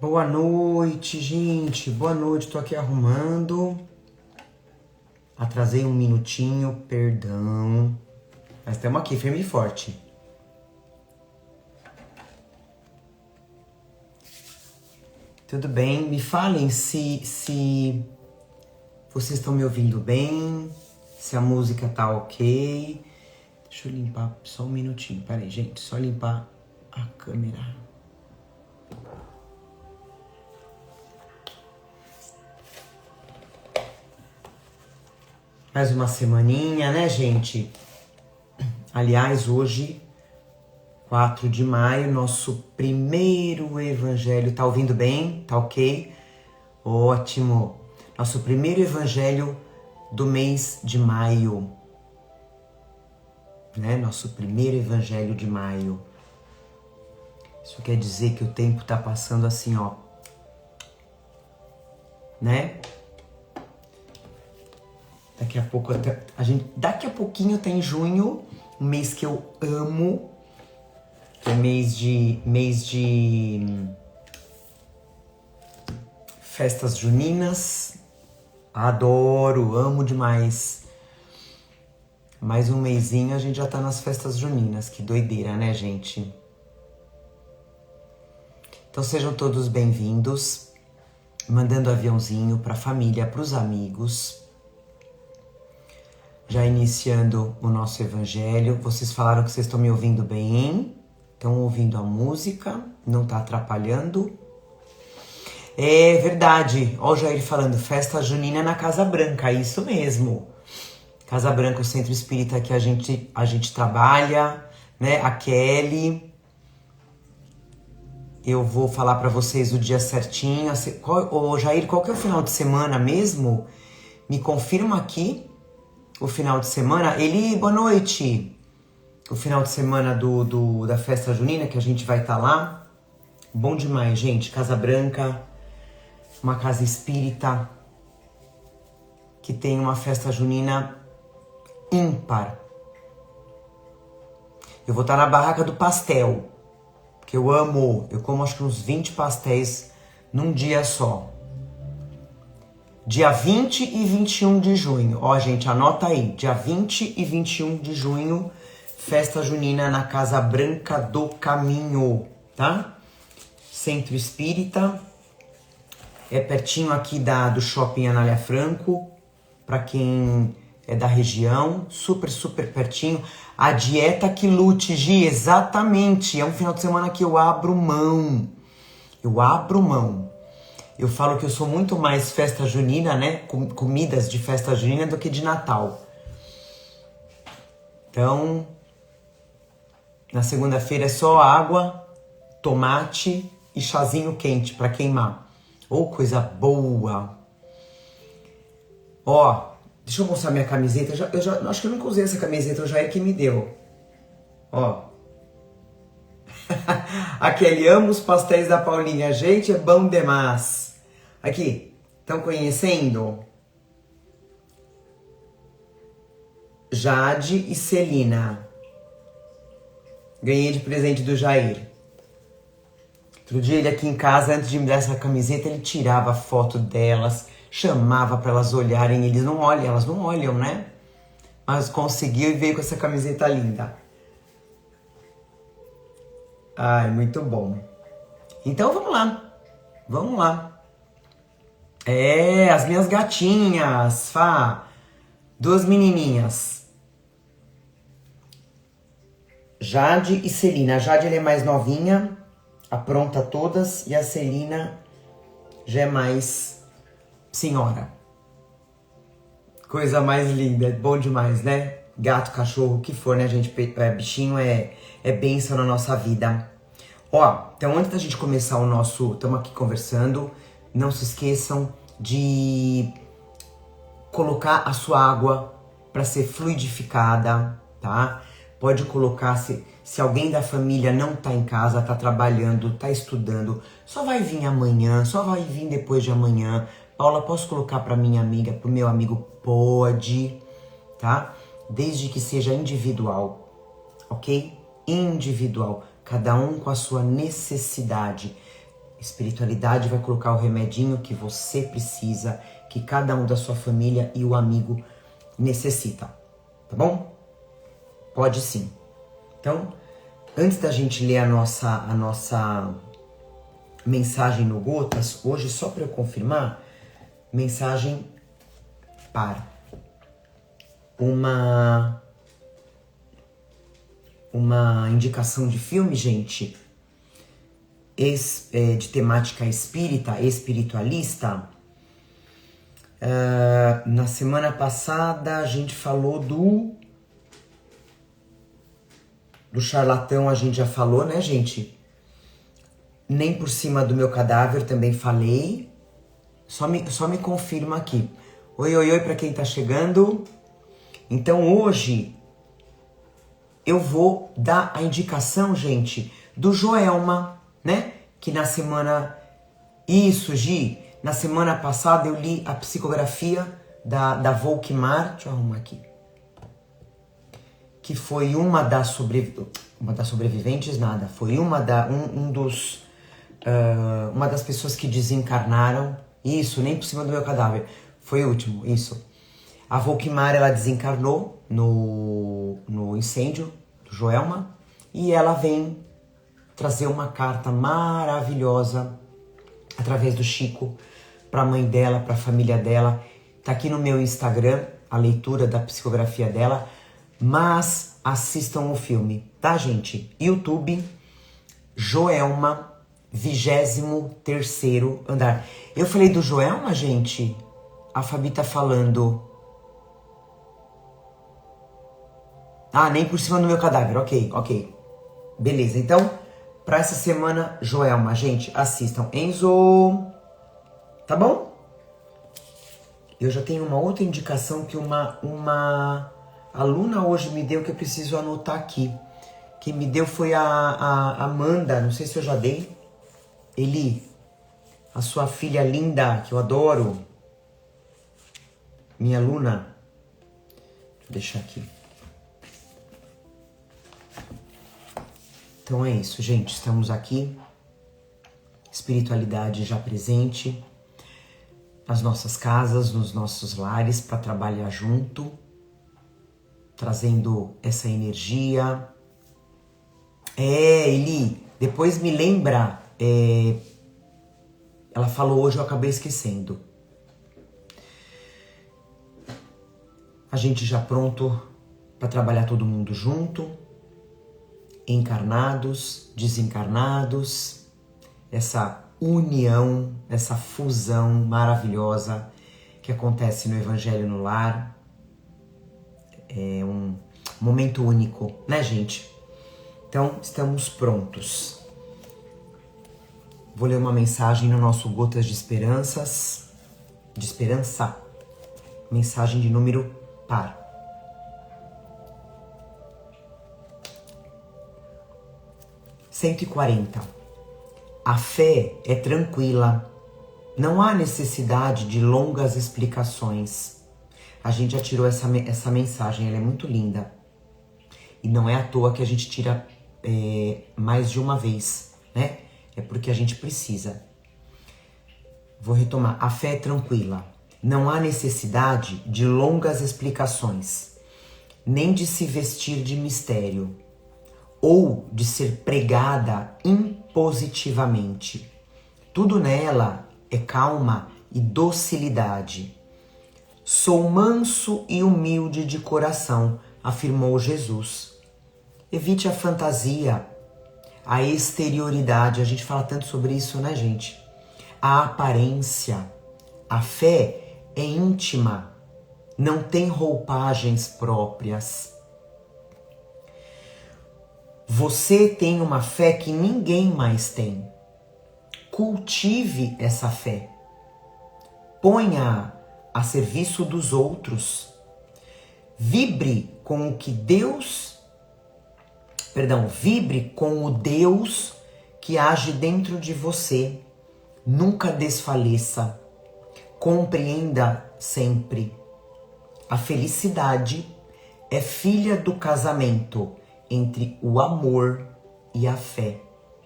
Boa noite, gente. Boa noite. Tô aqui arrumando. Atrasei um minutinho, perdão. Mas estamos aqui, firme e forte. Tudo bem? Me falem se vocês estão me ouvindo bem, se a música tá ok. Deixa eu limpar só um minutinho. Pera aí, gente. Só limpar a câmera. Mais uma semaninha, né, gente? Aliás, hoje, 4 de maio, nosso primeiro evangelho. Tá ouvindo bem? Tá ok? Ótimo! Nosso primeiro evangelho do mês de maio. Né? Nosso primeiro evangelho de maio. Isso quer dizer que o tempo tá passando assim, ó. Né? Daqui a pouquinho tá em junho, um mês que eu amo, que é mês de festas juninas. Adoro, amo demais. Mais um mêsinho a gente já tá nas festas juninas, que doideira, né, gente? Então sejam todos bem-vindos, mandando aviãozinho pra família, pros amigos. Já iniciando o nosso evangelho, vocês falaram que vocês estão me ouvindo bem, estão ouvindo a música, não tá atrapalhando. É verdade, ó o Jair falando, festa junina na Casa Branca, isso mesmo. Casa Branca, o centro espírita que a gente trabalha, né, a Kelly. Eu vou falar pra vocês o dia certinho. Ô Jair, qual que é o final de semana mesmo? Me confirma aqui. O final de semana, boa noite. O final de semana da festa junina, que a gente vai estar lá. Bom demais, gente. Casa Branca, uma casa espírita que tem uma festa junina ímpar. Eu vou estar na barraca do pastel, que eu amo. Eu como acho que uns 20 pastéis num dia só. Dia 20 e 21 de junho. Ó, gente, anota aí. Dia 20 e 21 de junho, festa junina na Casa Branca do Caminho, tá? Centro Espírita. É pertinho aqui do Shopping Anália Franco. Pra quem é da região. Super, super pertinho. A dieta que lute, Gi, exatamente. É um final de semana que eu abro mão. Eu falo que eu sou muito mais festa junina, né? Comidas de festa junina do que de Natal. Então, na segunda-feira é só água, tomate e chazinho quente pra queimar. Ou coisa boa. Ó, deixa eu mostrar minha camiseta. Eu já acho que eu nunca usei essa camiseta, o Jair que me deu. Ó. Aquele amo os pastéis da Paulinha. Gente, é bom demais. Aqui, estão conhecendo? Jade e Celina. Ganhei de presente do Jair. Outro dia ele aqui em casa, antes de me dar essa camiseta, ele tirava foto delas, chamava para elas olharem. Elas não olham, né? Mas conseguiu e veio com essa camiseta linda. Ai, muito bom. Então vamos lá. É, as minhas gatinhas, duas menininhas. Jade e Celina. A Jade ela é mais novinha, apronta todas, e a Celina já é mais senhora. Coisa mais linda, bom demais, né? Gato, cachorro, o que for, né, gente? Bichinho é bênção na nossa vida. Ó, então antes da gente começar estamos aqui conversando, não se esqueçam de colocar a sua água para ser fluidificada, tá? Pode colocar, se alguém da família não tá em casa, tá trabalhando, tá estudando, só vai vir amanhã, só vai vir depois de amanhã. Paula, posso colocar para minha amiga, pro meu amigo? Pode, tá? Desde que seja individual, ok? Individual, cada um com a sua necessidade. Espiritualidade vai colocar o remedinho que você precisa, que cada um da sua família e o amigo necessita, tá bom? Pode sim. Então, antes da gente ler a nossa mensagem no Gotas, hoje, só para eu confirmar, mensagem para uma indicação de filme, gente, de temática espírita, espiritualista. Na semana passada a gente falou do charlatão, a gente já falou, né, gente? Nem por cima do meu cadáver também falei. Só me confirma aqui. Oi, oi, oi para quem tá chegando. Então hoje eu vou dar a indicação, gente, do Joelma, né? Que na semana... Isso, Gi. Na semana passada eu li a psicografia da Volkmar. Deixa eu arrumar aqui. Que foi uma das sobreviventes, nada. Foi uma das pessoas que desencarnaram. Isso, nem por cima do meu cadáver. Foi o último, isso. A Volkmar, ela desencarnou no incêndio do Joelma. E ela vem trazer uma carta maravilhosa através do Chico para a mãe dela, para a família dela. Tá aqui no meu instagram a leitura da psicografia dela. Mas assistam o filme, tá, gente? YouTube, Joelma, 23º andar. Eu falei do Joelma, gente? A Fabi tá falando. Ah, nem por cima do meu cadáver. Ok. Beleza, então, pra essa semana, Joelma, gente, assistam. Enzo, tá bom? Eu já tenho uma outra indicação que uma aluna hoje me deu, que eu preciso anotar aqui. Quem me deu foi a Amanda, não sei se eu já dei. Eli, a sua filha linda, que eu adoro. Minha aluna. Deixa eu deixar aqui. Então é isso, gente. Estamos aqui. Espiritualidade já presente. Nas nossas casas, nos nossos lares, para trabalhar junto. Trazendo essa energia. Eli, depois me lembra. Ela falou hoje, eu acabei esquecendo. A gente já pronto para trabalhar todo mundo junto. Encarnados, desencarnados. Essa união, essa fusão maravilhosa que acontece no Evangelho no Lar. É um momento único, né, gente? Então, estamos prontos. Vou ler uma mensagem no nosso Gotas de Esperanças. De Esperança. Mensagem de número par. (140) A fé é tranquila. Não há necessidade de longas explicações. A gente já tirou essa mensagem, ela é muito linda. E não é à toa que a gente tira mais de uma vez, né? É porque a gente precisa. Vou retomar. A fé é tranquila. Não há necessidade de longas explicações, nem de se vestir de mistério, ou de ser pregada impositivamente. Tudo nela é calma e docilidade. Sou manso e humilde de coração, afirmou Jesus. Evite a fantasia, a exterioridade. A gente fala tanto sobre isso, né, gente? A aparência. A fé é íntima, não tem roupagens próprias. Você tem uma fé que ninguém mais tem. Cultive essa fé. Ponha a serviço dos outros. Vibre com o Deus que age dentro de você. Nunca desfaleça. Compreenda sempre. A felicidade é filha do casamento entre o amor e a fé.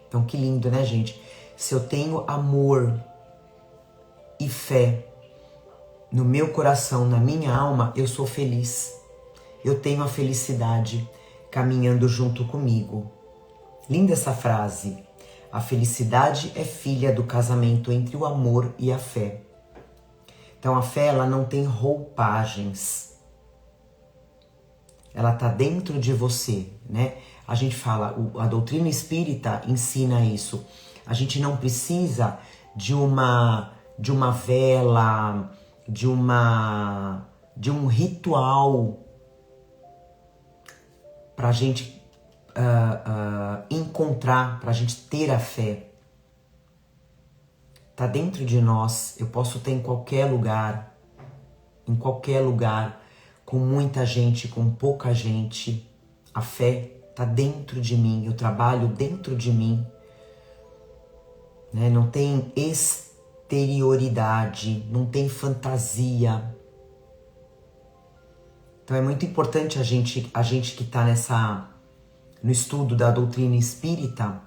Então, que lindo, né, gente? Se eu tenho amor e fé no meu coração, na minha alma, eu sou feliz. Eu tenho a felicidade caminhando junto comigo. Linda essa frase. A felicidade é filha do casamento entre o amor e a fé. Então a fé, ela não tem roupagens. Ela está dentro de você, né? A gente fala, a doutrina espírita ensina isso. A gente não precisa de uma vela, de um ritual para a gente encontrar, para a gente ter a fé. Tá dentro de nós. Eu posso ter em qualquer lugar, com muita gente, com pouca gente. A fé tá dentro de mim. Eu trabalho dentro de mim, né? Não tem exterioridade, não tem fantasia. Então é muito importante a gente que está no estudo da doutrina espírita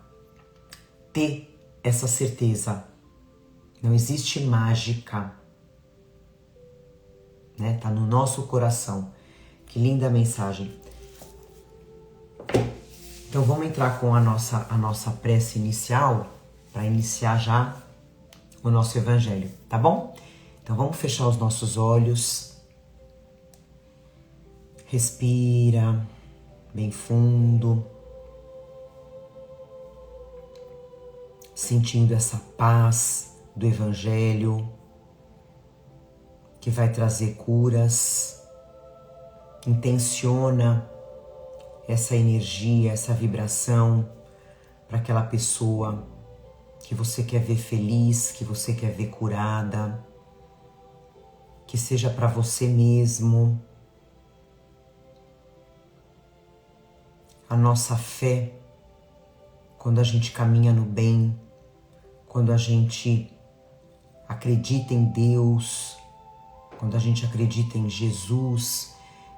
ter essa certeza. Não existe mágica, né? Tá no nosso coração. Que linda mensagem. Então vamos entrar com a nossa prece inicial para iniciar já o nosso evangelho, tá bom? Então vamos fechar os nossos olhos. Respira bem fundo, sentindo essa paz do evangelho que vai trazer curas. Intenciona essa energia, essa vibração para aquela pessoa que você quer ver feliz, que você quer ver curada, que seja para você mesmo. A nossa fé, quando a gente caminha no bem, quando a gente acredita em Deus, quando a gente acredita em Jesus,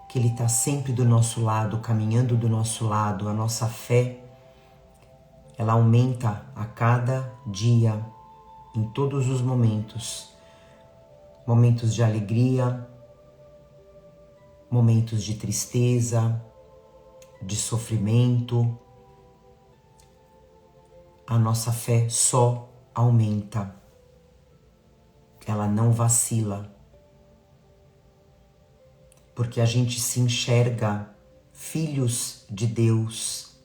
que Ele está sempre do nosso lado, caminhando do nosso lado, a nossa fé, ela aumenta a cada dia, em todos os momentos. Momentos de alegria, momentos de tristeza, de sofrimento. A nossa fé só aumenta. Ela não vacila. Porque a gente se enxerga filhos de Deus.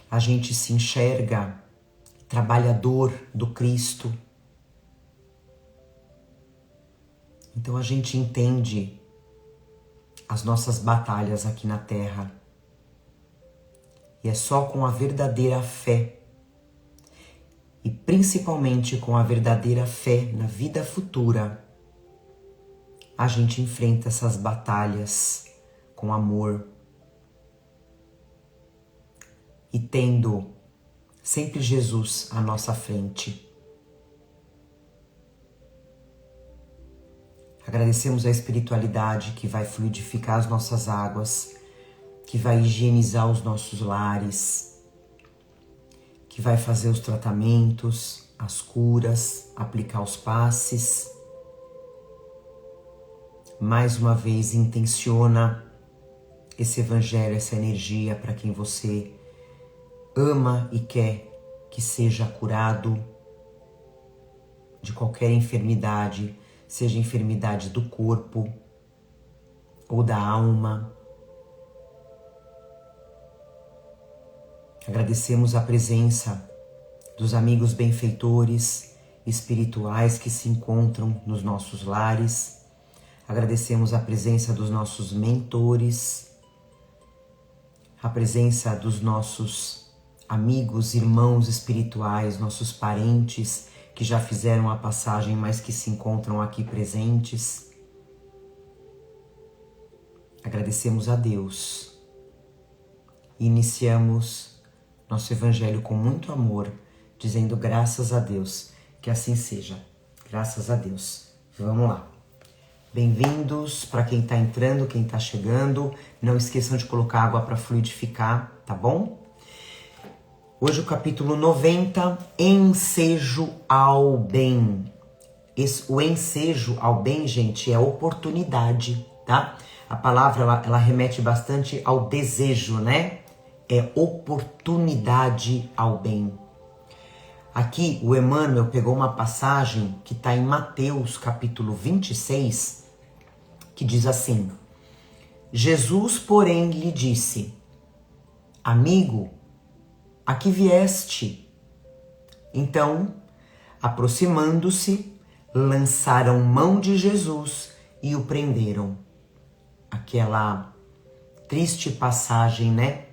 A gente se enxerga trabalhador do Cristo. Então a gente entende as nossas batalhas aqui na Terra. E é só com a verdadeira fé, e principalmente com a verdadeira fé na vida futura, a gente enfrenta essas batalhas com amor e tendo sempre Jesus à nossa frente. Agradecemos a espiritualidade que vai fluidificar as nossas águas, que vai higienizar os nossos lares, que vai fazer os tratamentos, as curas, aplicar os passes. Mais uma vez, intenciona esse evangelho, essa energia para quem você ama e quer que seja curado de qualquer enfermidade, seja enfermidade do corpo ou da alma. Agradecemos a presença dos amigos benfeitores espirituais que se encontram nos nossos lares. Agradecemos a presença dos nossos mentores, a presença dos nossos amigos, irmãos espirituais, nossos parentes que já fizeram a passagem, mas que se encontram aqui presentes. Agradecemos a Deus e iniciamos nosso evangelho com muito amor, dizendo graças a Deus, que assim seja. Graças a Deus. Vamos lá. Bem-vindos para quem está entrando, quem está chegando. Não esqueçam de colocar água para fluidificar, tá bom? Hoje o capítulo 90, ensejo ao bem. O ensejo ao bem, gente, é oportunidade, tá? A palavra, ela remete bastante ao desejo, né? É oportunidade ao bem. Aqui, o Emmanuel pegou uma passagem que está em Mateus, capítulo 26, que diz assim: Jesus, porém, lhe disse: Amigo, a que vieste? Então, aproximando-se, lançaram mão de Jesus e o prenderam. Aquela triste passagem, né?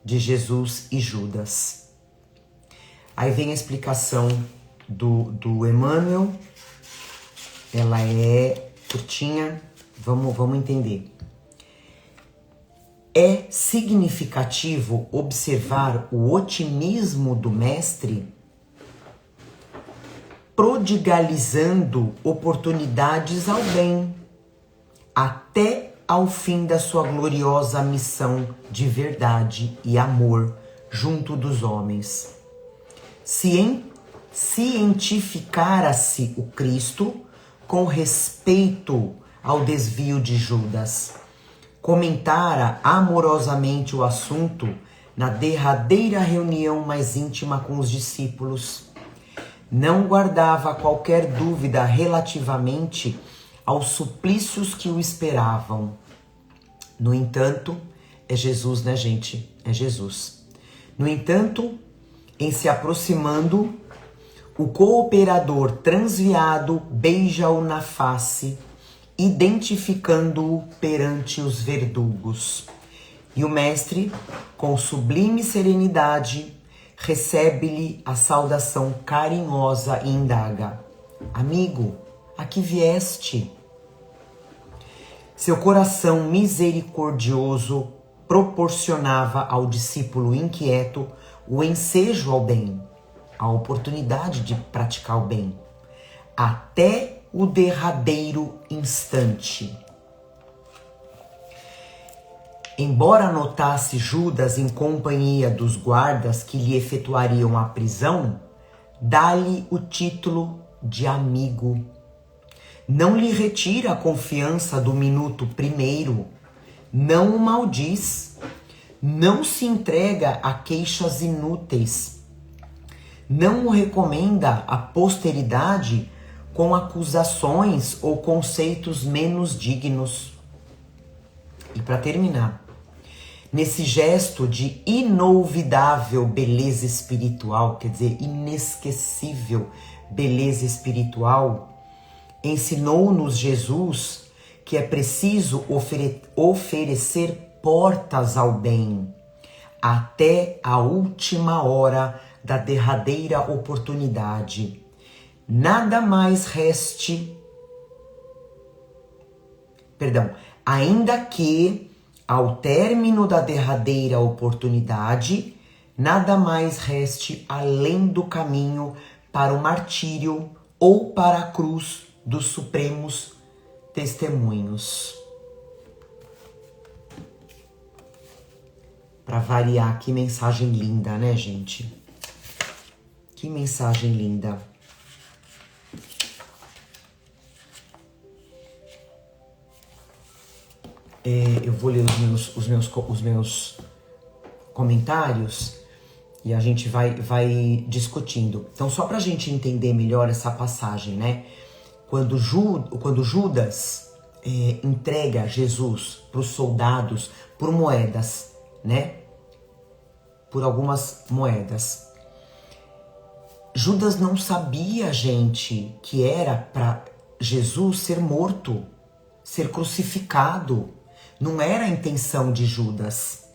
De Jesus e Judas. Aí vem a explicação do Emmanuel. Ela é curtinha, vamos entender. É significativo observar o otimismo do mestre prodigalizando oportunidades ao bem, até ao fim da sua gloriosa missão de verdade e amor junto dos homens. Cientificara-se o Cristo com respeito ao desvio de Judas. Comentara amorosamente o assunto na derradeira reunião mais íntima com os discípulos. Não guardava qualquer dúvida relativamente aos suplícios que o esperavam. No entanto, é Jesus, né, gente? É Jesus. No entanto, em se aproximando, o cooperador transviado beija-o na face, identificando-o perante os verdugos. E o mestre, com sublime serenidade, recebe-lhe a saudação carinhosa e indaga: Amigo, a que vieste? Seu coração misericordioso proporcionava ao discípulo inquieto o ensejo ao bem, a oportunidade de praticar o bem, até o derradeiro instante. Embora notasse Judas em companhia dos guardas que lhe efetuariam a prisão, dá-lhe o título de amigo. Não lhe retira a confiança do minuto primeiro, não o maldiz, não se entrega a queixas inúteis, não o recomenda à posteridade com acusações ou conceitos menos dignos. E para terminar, nesse gesto de inolvidável beleza espiritual, quer dizer, inesquecível beleza espiritual, ensinou-nos Jesus que é preciso oferecer portas ao bem até a última hora da derradeira oportunidade. Ainda que ao término da derradeira oportunidade, nada mais reste além do caminho para o martírio ou para a cruz dos supremos testemunhos. Para variar, que mensagem linda, né, gente? Que mensagem linda. Eu vou ler os meus comentários e a gente vai discutindo. Então, só para a gente entender melhor essa passagem, né? Quando Judas entrega Jesus para os soldados por moedas, né? Por algumas moedas. Judas não sabia, gente, que era para Jesus ser morto, ser crucificado. Não era a intenção de Judas.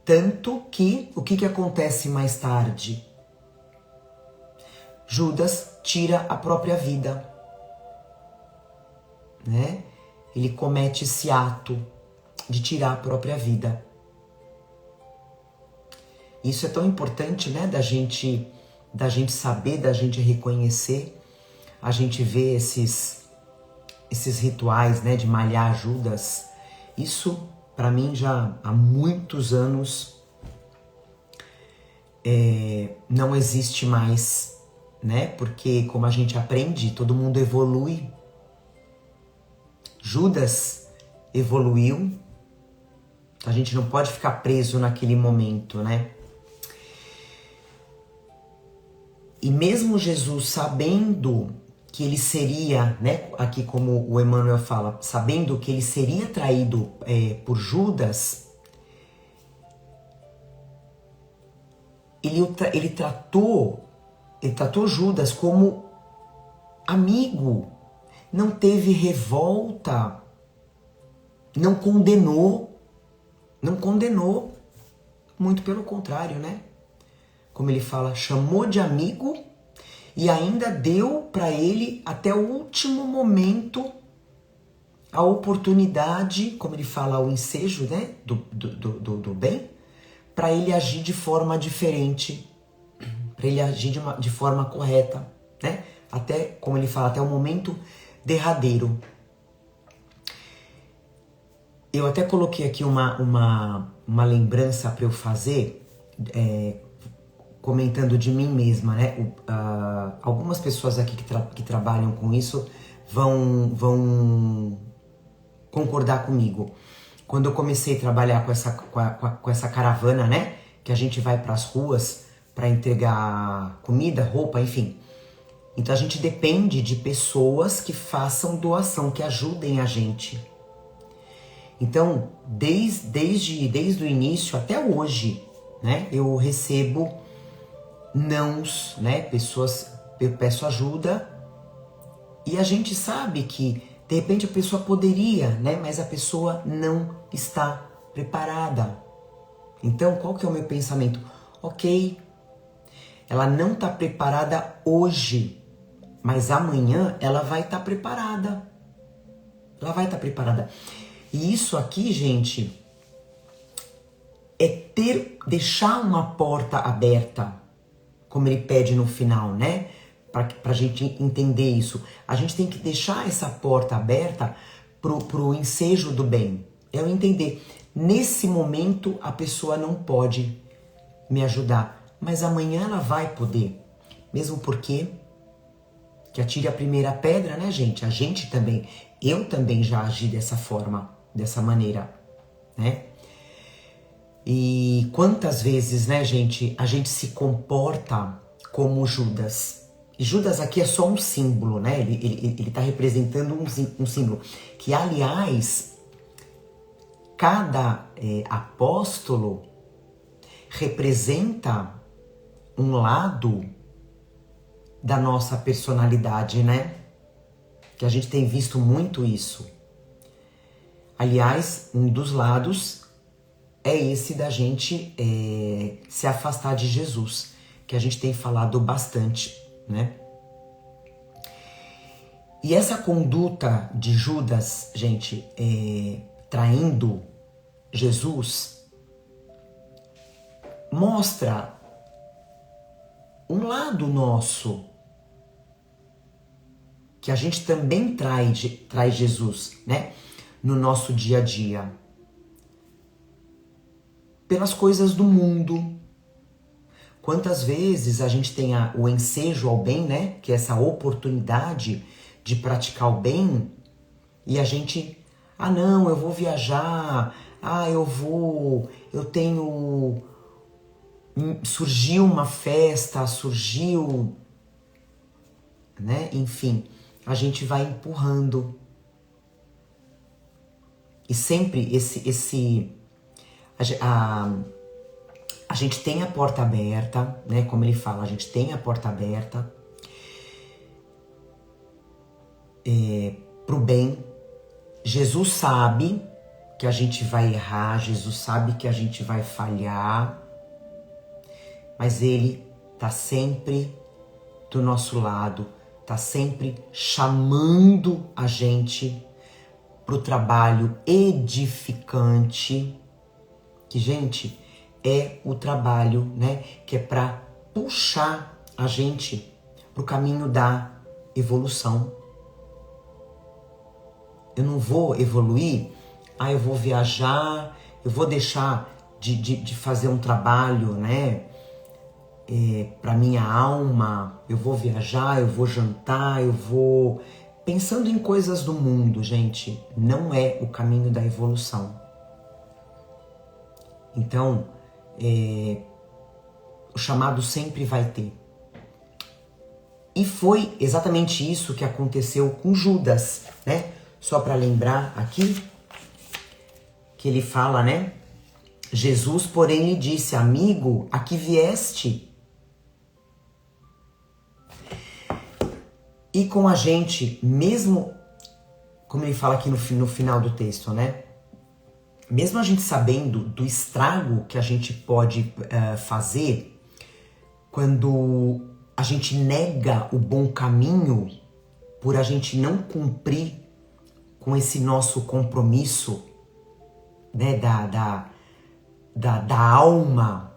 Tanto que, o que acontece mais tarde? Judas tira a própria vida, né? Ele comete esse ato de tirar a própria vida. Isso é tão importante, né? Da gente saber, da gente reconhecer, a gente vê esses rituais, né? De malhar Judas. Isso, para mim, já há muitos anos não existe mais, né? Porque como a gente aprende, todo mundo evolui. Judas evoluiu, a gente não pode ficar preso naquele momento, né? E mesmo Jesus sabendo que ele seria, né, aqui como o Emmanuel fala, sabendo que ele seria traído por Judas, ele tratou Judas como amigo, não teve revolta, não condenou, muito pelo contrário, né? Como ele fala, chamou de amigo e ainda deu para ele até o último momento a oportunidade, como ele fala, o ensejo, né, do bem, para ele agir de forma diferente, para ele agir de forma correta, né? Até, como ele fala, até o momento derradeiro. Eu até coloquei aqui uma lembrança para eu fazer, comentando de mim mesma, né? Algumas pessoas aqui que trabalham com isso vão concordar comigo. Quando eu comecei a trabalhar com essa caravana, né? Que a gente vai para as ruas para entregar comida, roupa, enfim. Então a gente depende de pessoas que façam doação, que ajudem a gente. Então, desde o início até hoje, né? Eu recebo nãos, né? Eu peço ajuda e a gente sabe que de repente a pessoa poderia, né? Mas a pessoa não está preparada. Então, qual que é o meu pensamento? Ok, ela não está preparada hoje, mas amanhã ela vai estar preparada. Ela vai estar preparada. E isso aqui, gente, é deixar uma porta aberta, como ele pede no final, né? Pra gente entender isso. A gente tem que deixar essa porta aberta pro ensejo do bem. Eu entender. Nesse momento, a pessoa não pode me ajudar, mas amanhã ela vai poder. Mesmo porque, que atire a primeira pedra, né, gente? A gente também, eu também já agi dessa forma, dessa maneira, né? E quantas vezes, né, gente, a gente se comporta como Judas. E Judas aqui é só um símbolo, né? Ele tá representando um símbolo. Que, aliás, cada apóstolo representa um lado da nossa personalidade, né? Que a gente tem visto muito isso. Aliás, um dos lados é esse da gente se afastar de Jesus, que a gente tem falado bastante, né? E essa conduta de Judas, gente, traindo Jesus, mostra um lado nosso, que a gente também traz Jesus, né? No nosso dia a dia. Pelas coisas do mundo. Quantas vezes a gente tem o ensejo ao bem, né? Que é essa oportunidade de praticar o bem, e a gente, não, eu vou viajar, eu tenho, surgiu uma festa, né? Enfim, a gente vai empurrando. E sempre a gente tem a porta aberta, né? Como ele fala, a gente tem a porta aberta pro bem. Jesus sabe que a gente vai errar, Jesus sabe que a gente vai falhar, mas ele tá sempre do nosso lado, tá sempre chamando a gente pro trabalho edificante, que, gente, é o trabalho, né, que é para puxar a gente pro caminho da evolução. Eu não vou evoluir, eu vou viajar, eu vou deixar de fazer um trabalho, né, para minha alma, eu vou viajar, eu vou jantar, eu vou... Pensando em coisas do mundo, gente, não é o caminho da evolução. Então, o chamado sempre vai ter. E foi exatamente isso que aconteceu com Judas, né? Só para lembrar aqui, que ele fala, né? Jesus, porém, lhe disse, amigo, a que vieste? E com a gente, mesmo, como ele fala aqui no final do texto, né? Mesmo a gente sabendo do estrago que a gente pode fazer quando a gente nega o bom caminho por a gente não cumprir com esse nosso compromisso, né, da alma,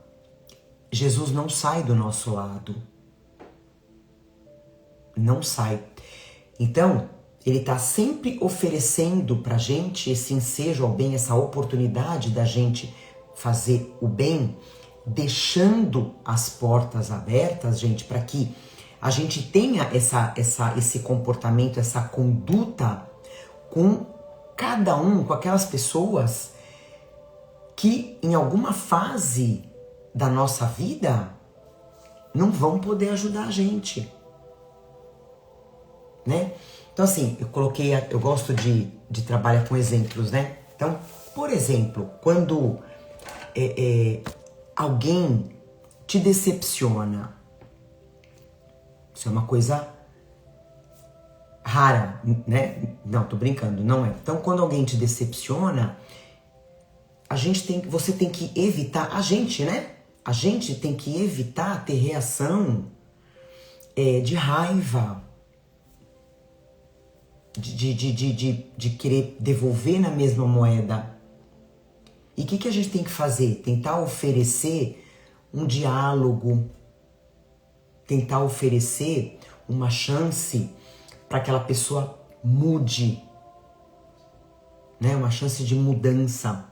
Jesus não sai do nosso lado. Não sai. Então, ele está sempre oferecendo pra gente esse ensejo ao bem, essa oportunidade da gente fazer o bem, deixando as portas abertas, gente, para que a gente tenha esse comportamento, essa conduta com cada um, com aquelas pessoas que em alguma fase da nossa vida não vão poder ajudar a gente, né? Então assim, eu gosto de trabalhar com exemplos, né? Então, por exemplo, quando alguém te decepciona, isso é uma coisa rara, né? Não, tô brincando, não é. Então, quando alguém te decepciona, você tem que evitar, a gente, né? A gente tem que evitar ter reação de raiva, de querer devolver na mesma moeda. E o que a gente tem que fazer? Tentar oferecer um diálogo, tentar oferecer uma chance para aquela pessoa mude, né? Uma chance de mudança.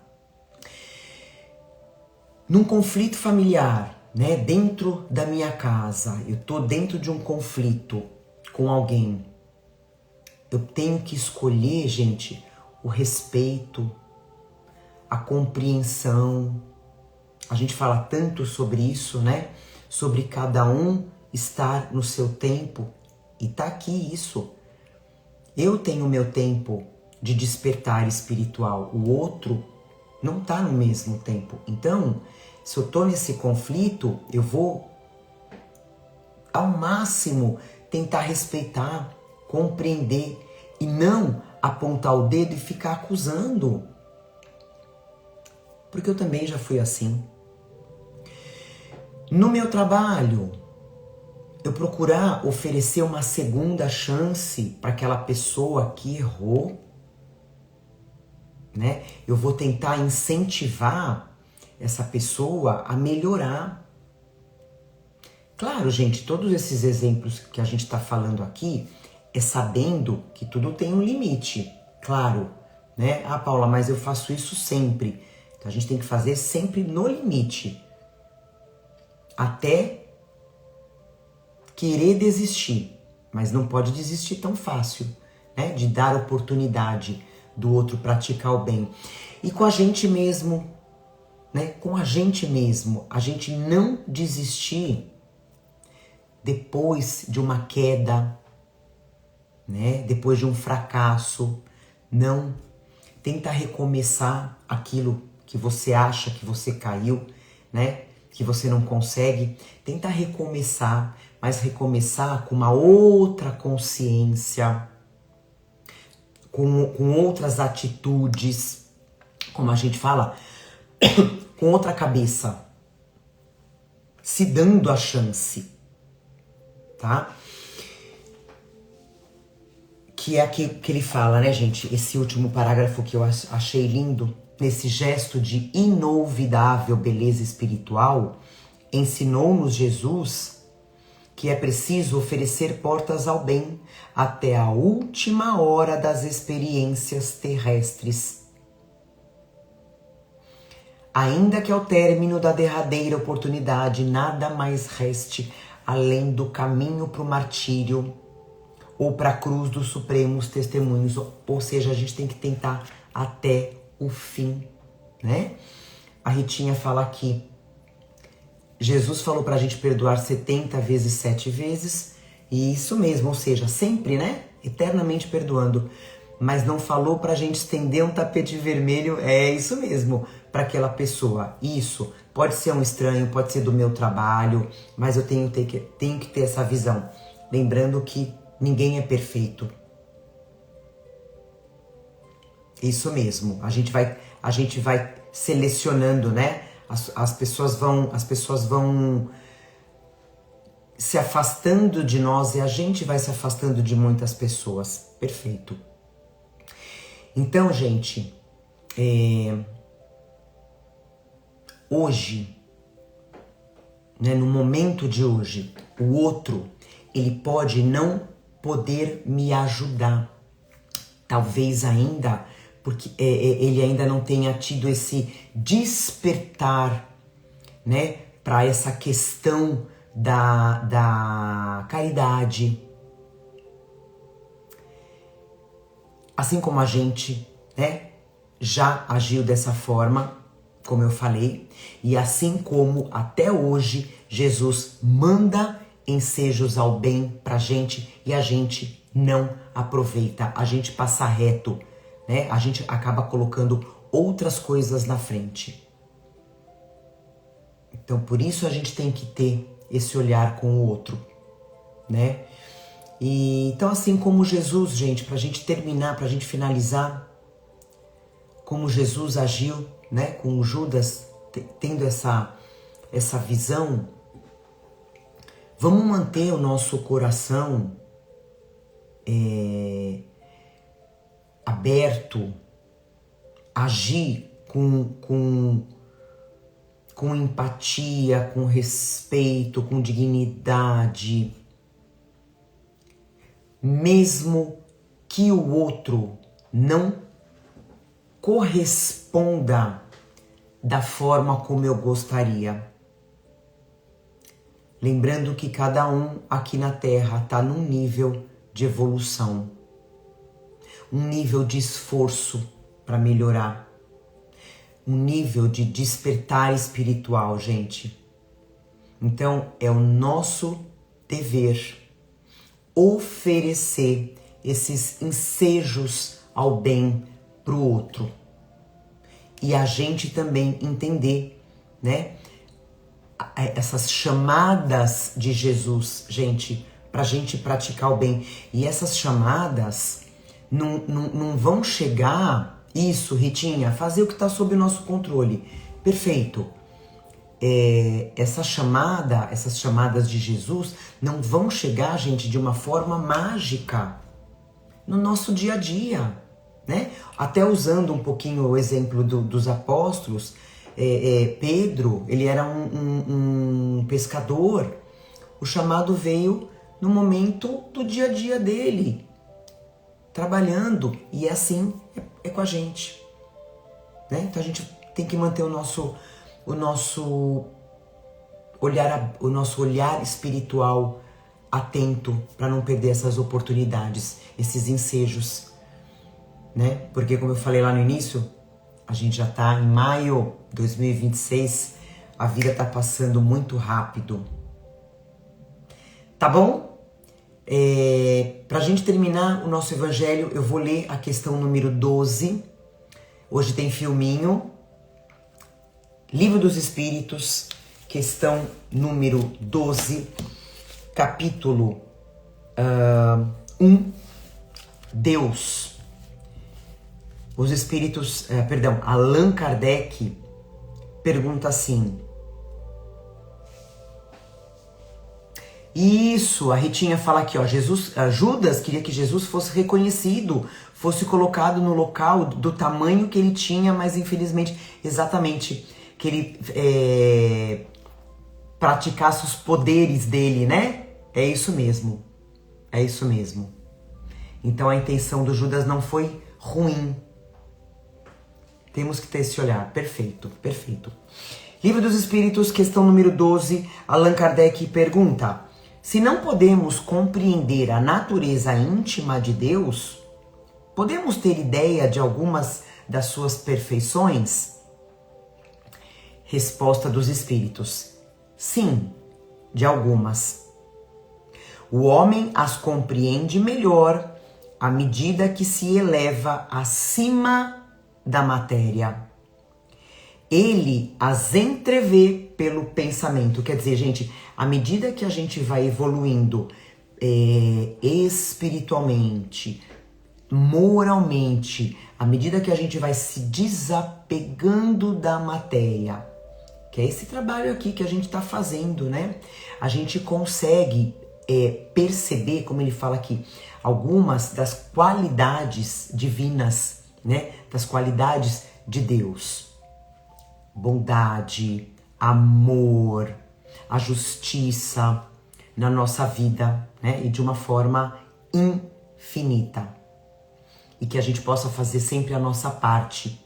Num conflito familiar, né? Dentro da minha casa, eu tô dentro de um conflito com alguém. Eu tenho que escolher, gente, o respeito, a compreensão. A gente fala tanto sobre isso, né? Sobre cada um estar no seu tempo. E tá aqui isso. Eu tenho o meu tempo de despertar espiritual. O outro não tá no mesmo tempo. Então, se eu tô nesse conflito, eu vou ao máximo tentar respeitar, compreender e não apontar o dedo e ficar acusando. Porque eu também já fui assim. No meu trabalho, eu procurar oferecer uma segunda chance para aquela pessoa que errou, né? Eu vou tentar incentivar essa pessoa a melhorar. Claro, gente, todos esses exemplos que a gente está falando aqui é sabendo que tudo tem um limite, claro, né? Ah, Paula, mas eu faço isso sempre. Então a gente tem que fazer sempre no limite, até querer desistir, mas não pode desistir tão fácil, né? De dar oportunidade do outro praticar o bem. E com a gente mesmo, né? Com a gente mesmo, a gente não desistir depois de uma queda, né? Depois de um fracasso, não. Tenta recomeçar aquilo que você acha que você caiu, né? Que você não consegue. Tenta recomeçar, mas recomeçar com uma outra consciência, com outras atitudes, como a gente fala, com outra cabeça, se dando a chance, tá? Que é aqui que ele fala, né, gente? Esse último parágrafo que eu achei lindo, nesse gesto de inolvidável beleza espiritual, ensinou-nos Jesus que é preciso oferecer portas ao bem até a última hora das experiências terrestres. Ainda que ao término da derradeira oportunidade nada mais reste além do caminho para o martírio ou para a cruz dos supremos testemunhos, ou seja, a gente tem que tentar até o fim, né? A Ritinha fala aqui, Jesus falou para a gente perdoar 70 vezes 7 vezes, e isso mesmo, ou seja, sempre, né? Eternamente perdoando. Mas não falou para a gente estender um tapete vermelho, é isso mesmo, para aquela pessoa. Isso, pode ser um estranho, pode ser do meu trabalho, mas eu tenho que ter essa visão. Lembrando que ninguém é perfeito. Isso mesmo, a gente vai selecionando, né? As pessoas vão se afastando de nós e a gente vai se afastando de muitas pessoas. Perfeito. Então, gente, hoje, né, no momento de hoje, o outro, ele pode não poder me ajudar. Talvez ainda, porque ele ainda não tenha tido esse despertar, né, para essa questão da caridade. Assim como a gente, né, já agiu dessa forma, como eu falei, e assim como até hoje Jesus manda ensejos ao bem pra gente e a gente não aproveita, a gente passa reto, né? A gente acaba colocando outras coisas na frente. Então por isso a gente tem que ter esse olhar com o outro, né? E então assim como Jesus, gente, pra gente terminar, pra gente finalizar, como Jesus agiu, né, com o Judas, tendo essa visão, vamos manter o nosso coração aberto, agir com empatia, com respeito, com dignidade, mesmo que o outro não corresponda da forma como eu gostaria. Lembrando que cada um aqui na Terra está num nível de evolução, um nível de esforço para melhorar, um nível de despertar espiritual, gente. Então é o nosso dever oferecer esses ensejos ao bem para o outro. E a gente também entender, né, essas chamadas de Jesus, gente, pra gente praticar o bem. E essas chamadas não vão chegar, isso, Ritinha, fazer o que está sob o nosso controle. Perfeito. Essas chamadas de Jesus não vão chegar, gente, de uma forma mágica no nosso dia a dia, né? Até usando um pouquinho o exemplo dos apóstolos, Pedro, ele era um pescador. O chamado veio no momento do dia a dia dele, trabalhando, e assim é com a gente, né? Então a gente tem que manter o nosso olhar espiritual atento para não perder essas oportunidades, esses ensejos, né? Porque como eu falei lá no início, a gente já tá em maio de 2026, a vida tá passando muito rápido. Tá bom? Pra gente terminar o nosso evangelho, eu vou ler a questão número 12. Hoje tem filminho. Livro dos Espíritos, questão número 12, capítulo 1, Deus. Os Espíritos, Allan Kardec pergunta assim. Isso, a Ritinha fala aqui, ó, Judas queria que Jesus fosse reconhecido, fosse colocado no local do tamanho que ele tinha, mas infelizmente, exatamente, que ele praticasse os poderes dele, né? É isso mesmo, é isso mesmo. Então a intenção do Judas não foi ruim. Temos que ter esse olhar. Perfeito, perfeito. Livro dos Espíritos, questão número 12, Allan Kardec pergunta: se não podemos compreender a natureza íntima de Deus, podemos ter ideia de algumas das suas perfeições? Resposta dos Espíritos: sim, de algumas. O homem as compreende melhor à medida que se eleva acima da matéria. Ele as entrevê pelo pensamento. Quer dizer, gente, à medida que a gente vai evoluindo espiritualmente, moralmente, à medida que a gente vai se desapegando da matéria, que é esse trabalho aqui que a gente está fazendo, né? A gente consegue perceber, como ele fala aqui, algumas das qualidades divinas, né? Das qualidades de Deus. Bondade, amor, a justiça na nossa vida, né? E de uma forma infinita. E que a gente possa fazer sempre a nossa parte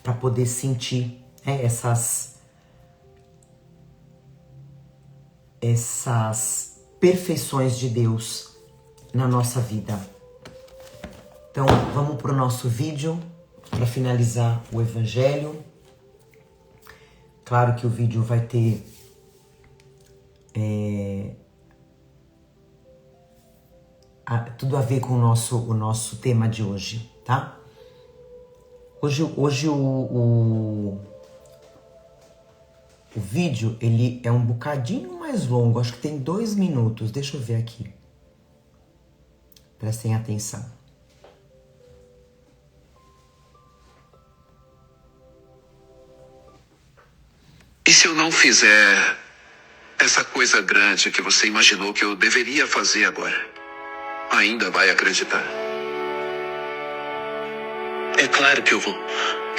para poder sentir, né, essas perfeições de Deus na nossa vida. Então, vamos para o nosso vídeo para finalizar o Evangelho. Claro que o vídeo vai ter tudo a ver com o nosso tema de hoje, tá? Hoje o vídeo, ele é um bocadinho mais longo, acho que tem 2 minutos. Deixa eu ver aqui. Prestem atenção. E se eu não fizer essa coisa grande que você imaginou que eu deveria fazer agora? Ainda vai acreditar? É claro que eu vou.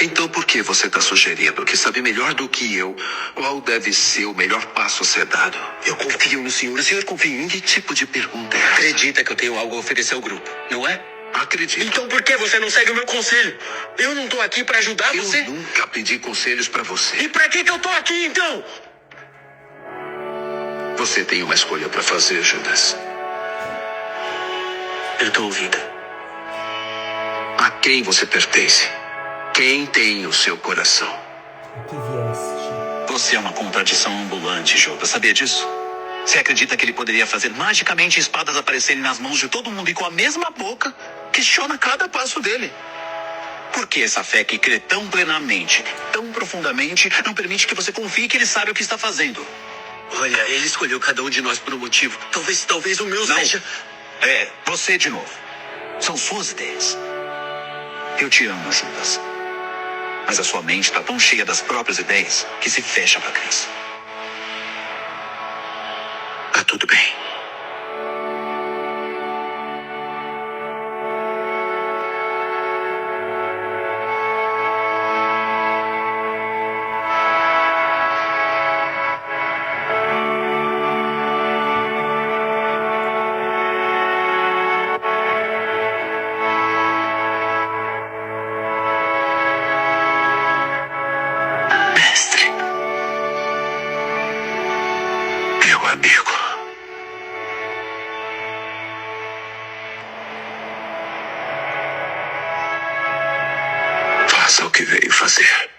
Então por que você está sugerindo que sabe melhor do que eu qual deve ser o melhor passo a ser dado? Eu confio no senhor. O senhor confia em mim? Que tipo de pergunta é essa? Acredita que eu tenho algo a oferecer ao grupo, não é? Acredito. Então por que você não segue o meu conselho? Eu não tô aqui pra ajudar você. Eu nunca pedi conselhos pra você. E pra que eu tô aqui então? Você tem uma escolha pra fazer, Judas. Eu tô ouvindo. A quem você pertence? Quem tem o seu coração? Que vieste. Você é uma contradição ambulante, Judas. Sabia disso? Você acredita que ele poderia fazer magicamente espadas aparecerem nas mãos de todo mundo e com a mesma boca questiona cada passo dele? Por que essa fé que crê tão plenamente, tão profundamente, não permite que você confie que ele sabe o que está fazendo? Olha, ele escolheu cada um de nós por um motivo. Talvez o meu não seja... É, você de novo. São suas ideias. Eu te amo, Judas. Mas a sua mente está tão cheia das próprias ideias que se fecha para Cristo. Tá tudo bem. Mestre. Meu amigo. Faça o que veio fazer.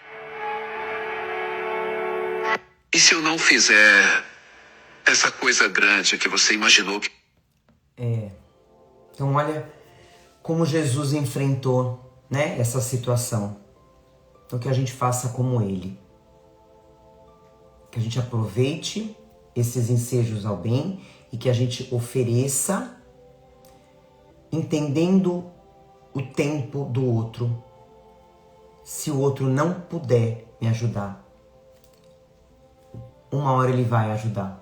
E se eu não fizer essa coisa grande que você imaginou que... Então olha como Jesus enfrentou, né, essa situação. Então que a gente faça como ele. Que a gente aproveite esses ensejos ao bem e que a gente ofereça entendendo o tempo do outro. Se o outro não puder me ajudar, uma hora ele vai ajudar.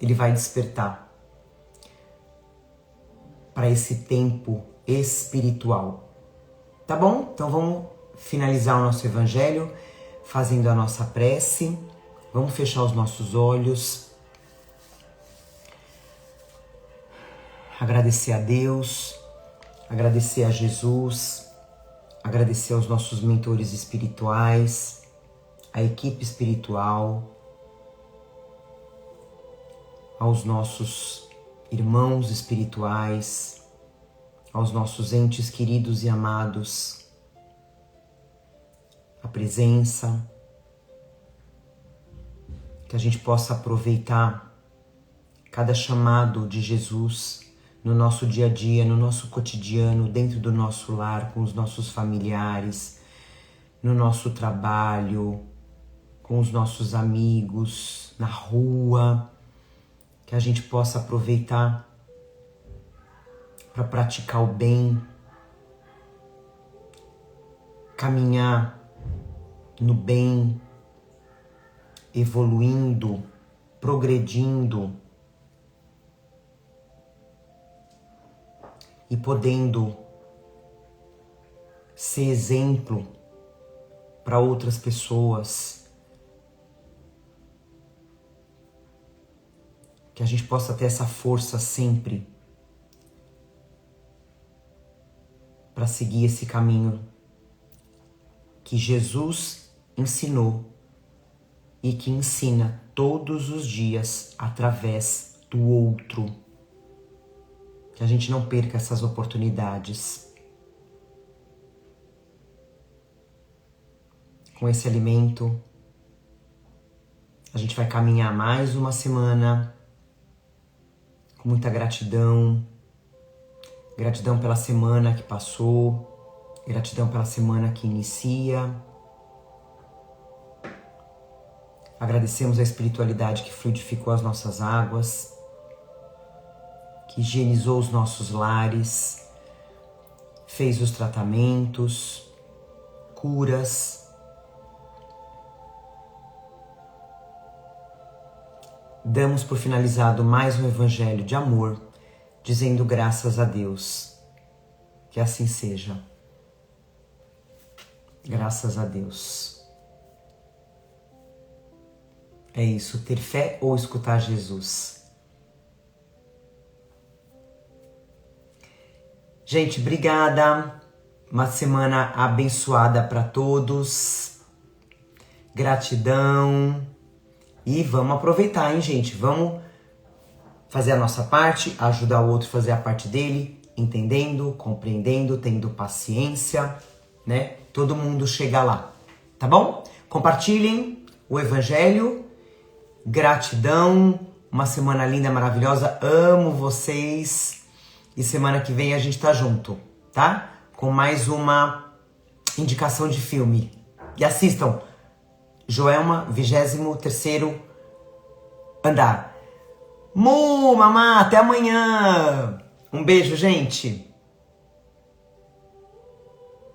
Ele vai despertar para esse tempo espiritual. Tá bom? Então vamos finalizar o nosso evangelho fazendo a nossa prece. Vamos fechar os nossos olhos. Agradecer a Deus, agradecer a Jesus, agradecer aos nossos mentores espirituais, à equipe espiritual, aos nossos irmãos espirituais, aos nossos entes queridos e amados, a presença, que a gente possa aproveitar cada chamado de Jesus no nosso dia a dia, no nosso cotidiano, dentro do nosso lar, com os nossos familiares, no nosso trabalho, com os nossos amigos, na rua, que a gente possa aproveitar para praticar o bem, caminhar no bem, evoluindo, progredindo e podendo ser exemplo para outras pessoas. Que a gente possa ter essa força sempre para seguir esse caminho que Jesus ensinou e que ensina todos os dias através do outro. Que a gente não perca essas oportunidades. Com esse alimento, a gente vai caminhar mais uma semana com muita gratidão. Gratidão pela semana que passou, gratidão pela semana que inicia. Agradecemos a espiritualidade que fluidificou as nossas águas, que higienizou os nossos lares, fez os tratamentos, curas. Damos por finalizado mais um evangelho de amor, dizendo graças a Deus. Que assim seja. Graças a Deus. É isso, ter fé ou escutar Jesus. Gente, obrigada. Uma semana abençoada para todos. Gratidão. E vamos aproveitar, hein, gente? Vamos fazer a nossa parte, ajudar o outro a fazer a parte dele, entendendo, compreendendo, tendo paciência, né? Todo mundo chega lá, tá bom? Compartilhem o evangelho. Gratidão. Uma semana linda, maravilhosa. Amo vocês. E semana que vem a gente tá junto, tá? Com mais uma indicação de filme. E assistam Joelma, 23º andar. Mamá, até amanhã. Um beijo, gente.